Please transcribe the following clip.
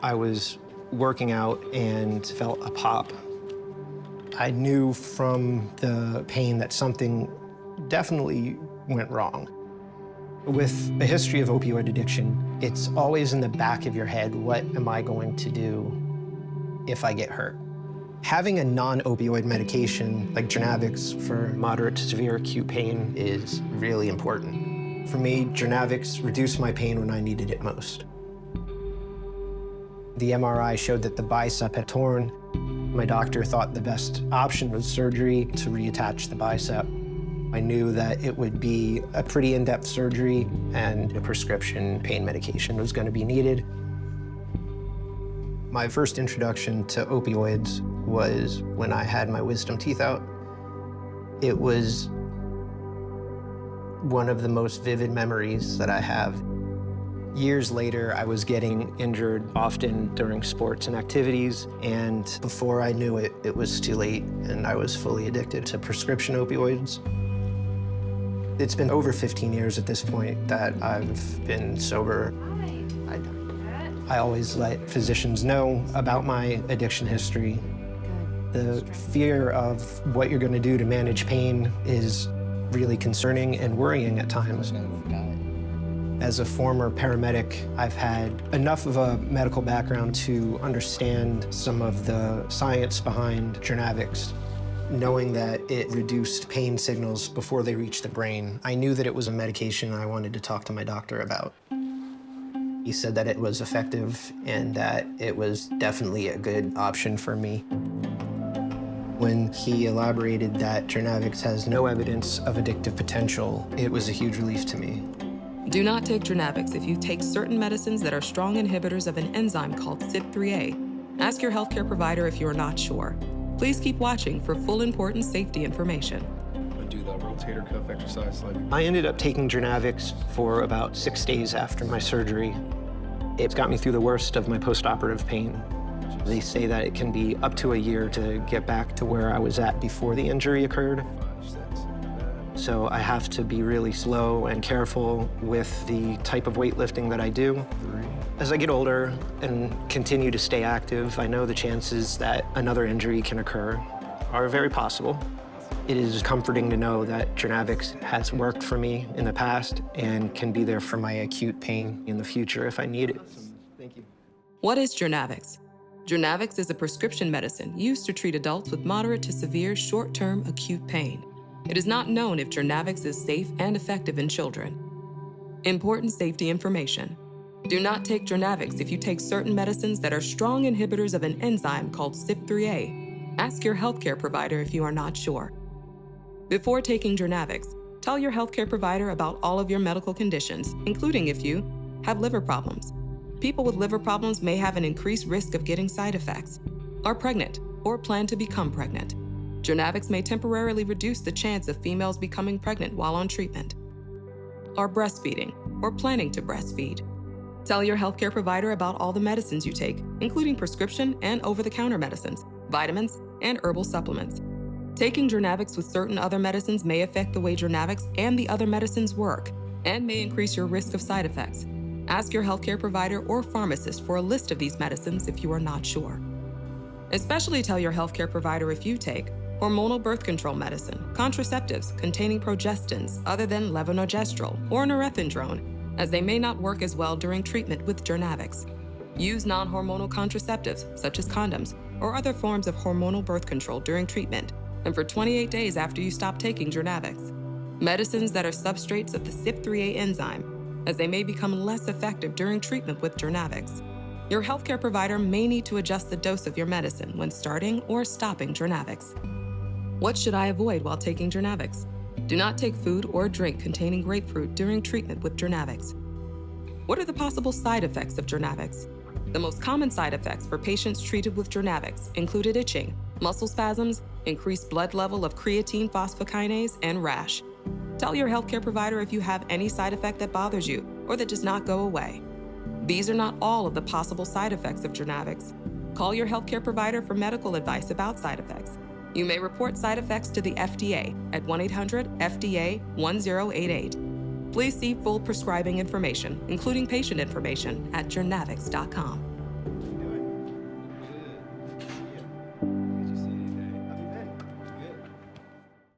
I was working out and felt a pop. I knew from the pain that something definitely went wrong. With a history of opioid addiction, it's always in the back of your head, what am I going to do if I get hurt? Having a non-opioid medication like JOURNAVX for moderate to severe acute pain is really important. For me, JOURNAVX reduced my pain when I needed it most. The MRI showed that the bicep had torn. My doctor thought the best option was surgery to reattach the bicep. I knew that it would be a pretty in-depth surgery and a prescription pain medication was going to be needed. My first introduction to opioids was when I had my wisdom teeth out. It was one of the most vivid memories that I have. Years later, I was getting injured often during sports and activities, and before I knew it, it was too late, and I was fully addicted to prescription opioids. It's been over 15 years at this point that I've been sober. I always let physicians know about my addiction history. The fear of what you're going to do to manage pain is really concerning and worrying at times. As a former paramedic, I've had enough of a medical background to understand some of the science behind JOURNAVX. Knowing that it reduced pain signals before they reached the brain, I knew that it was a medication I wanted to talk to my doctor about. He said that it was effective and that it was definitely a good option for me. When he elaborated that JOURNAVX has no evidence of addictive potential, it was a huge relief to me. Do not take JOURNAVX if you take certain medicines that are strong inhibitors of an enzyme called CYP3A. Ask your healthcare provider if you are not sure. Please keep watching for full important safety information. Do the rotator cuff exercise. I ended up taking JOURNAVX for about 6 days after my surgery. It's got me through the worst of my postoperative pain. They say that it can be up to a year to get back to where I was at before the injury occurred. So I have to be really slow and careful with the type of weightlifting that I do. As I get older and continue to stay active, I know the chances that another injury can occur are very possible. It is comforting to know that JOURNAVX has worked for me in the past and can be there for my acute pain in the future if I need it. Thank you. What is JOURNAVX? JOURNAVX is a prescription medicine used to treat adults with moderate to severe short-term acute pain. It is not known if JOURNAVX is safe and effective in children. Important safety information. Do not take JOURNAVX if you take certain medicines that are strong inhibitors of an enzyme called CYP3A. Ask your healthcare provider if you are not sure. Before taking JOURNAVX, tell your healthcare provider about all of your medical conditions, including if you have liver problems. People with liver problems may have an increased risk of getting side effects, are pregnant, or plan to become pregnant. JOURNAVX may temporarily reduce the chance of females becoming pregnant while on treatment. Are breastfeeding, or planning to breastfeed. Tell your healthcare provider about all the medicines you take, including prescription and over-the-counter medicines, vitamins, and herbal supplements. Taking JOURNAVX with certain other medicines may affect the way JOURNAVX and the other medicines work, and may increase your risk of side effects. Ask your healthcare provider or pharmacist for a list of these medicines if you are not sure. Especially tell your healthcare provider if you take hormonal birth control medicine, contraceptives containing progestins other than levonorgestrel or norethindrone, as they may not work as well during treatment with JOURNAVX. Use non-hormonal contraceptives, such as condoms, or other forms of hormonal birth control during treatment, and for 28 days after you stop taking JOURNAVX. Medicines that are substrates of the CYP3A enzyme, as they may become less effective during treatment with JOURNAVX. Your healthcare provider may need to adjust the dose of your medicine when starting or stopping JOURNAVX. What should I avoid while taking JOURNAVX? Do not take food or drink containing grapefruit during treatment with JOURNAVX. What are the possible side effects of JOURNAVX? The most common side effects for patients treated with JOURNAVX included itching, muscle spasms, increased blood level of creatine phosphokinase, and rash. Tell your healthcare provider if you have any side effect that bothers you or that does not go away. These are not all of the possible side effects of JOURNAVX. Call your healthcare provider for medical advice about side effects. You may report side effects to the FDA at 1-800-FDA-1088. Please see full prescribing information, including patient information, at journavx.com.